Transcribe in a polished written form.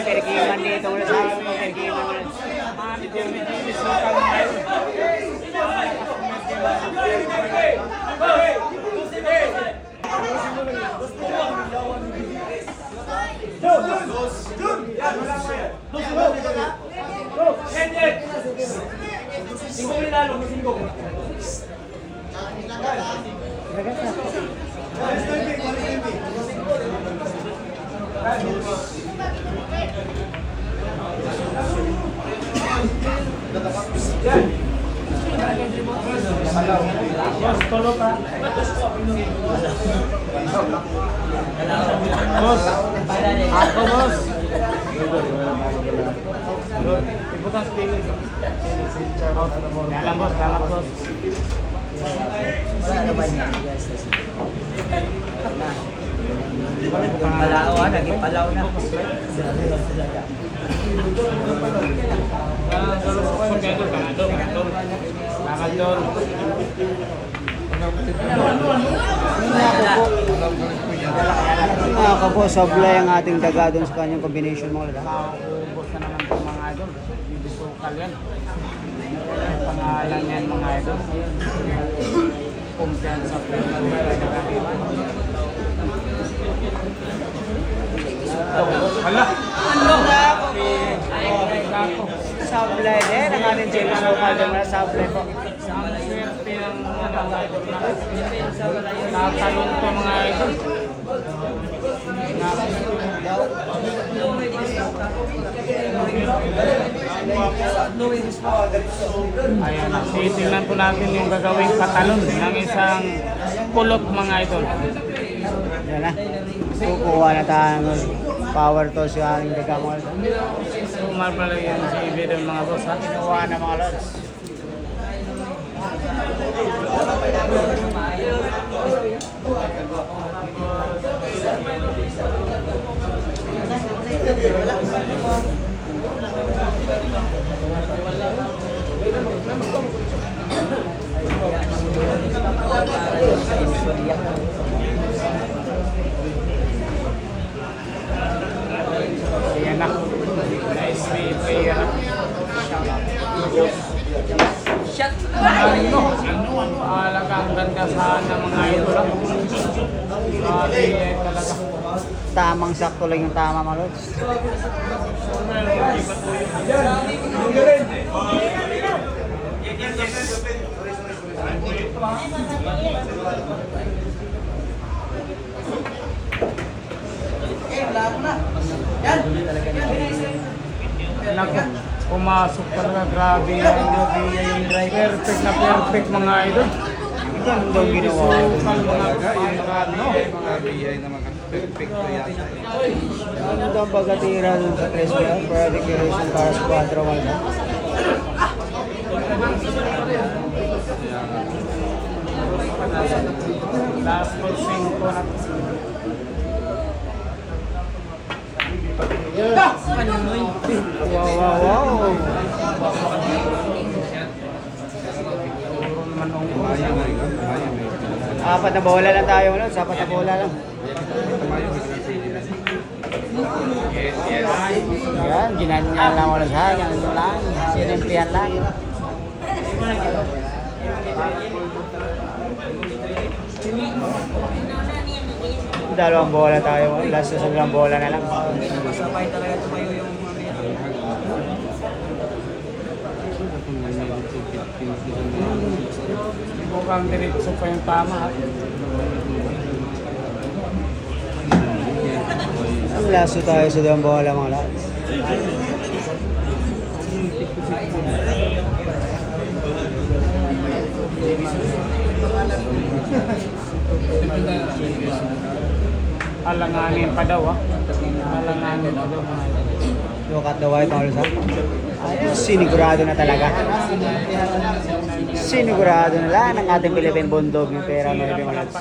Perkiman dito ulit sa akin. Perkiman ulit. Bos, ako bos. Ibutan spirit. Dalam bos, dalam bos. Wala naman yan. Palao naging palao na. Kapo, sablay ang ating daga doon sa kanyang combination mga lalaki. Ubos na naman itong mga idol. Bibisukal yan. Pangalan yan mga idol. Kumpiyansa sa Hala! Sablay din ang ating James Local doon mga sablay po. Ang swerte ng mga idol na natalong to mga idol. Ayan na, titingnan po natin yung gagawing katalon ng isang kulot mga idol. Yan na. Kukuha na tayo ng power toss yung ating daga mga lalaki. Sumar pala yan si Ibidon mga boss ha. Kinuha na mga lods. Ayan na. Nice play yan. Shot! Talagang ganda sana mga idol. Grabe talaga. Tamang sakto lang yung tama mga lods. Naku, pumasok talaga. Grabe yan. Perfect na perfect mga idol. Gandang ginawa. Mga biyay naman perfecto yata. Gandang bagatira dun sa 3 meal. Pwede kirisyon para sa 4 wala. Last call 5 na. Wow. Apat na bola lang tayo ulit. Apat na bola lang. Yan, ginanyan lang ulit ha. Ganun lang. Sinimplihan lang. Dalawang bola tayo. Last na dalawang bola na lang. Sabay talaga tumayo yung Mukhang diretso pa yung tama ha. Laso tayo sa dalawang bola mga lads. Alanganin pa daw ha. Alanganin pa daw. Look at the white mga lads. Sinigurado na talaga. Sinigurado na lang ng ating Philippine Bundog yung pera ng mga lads.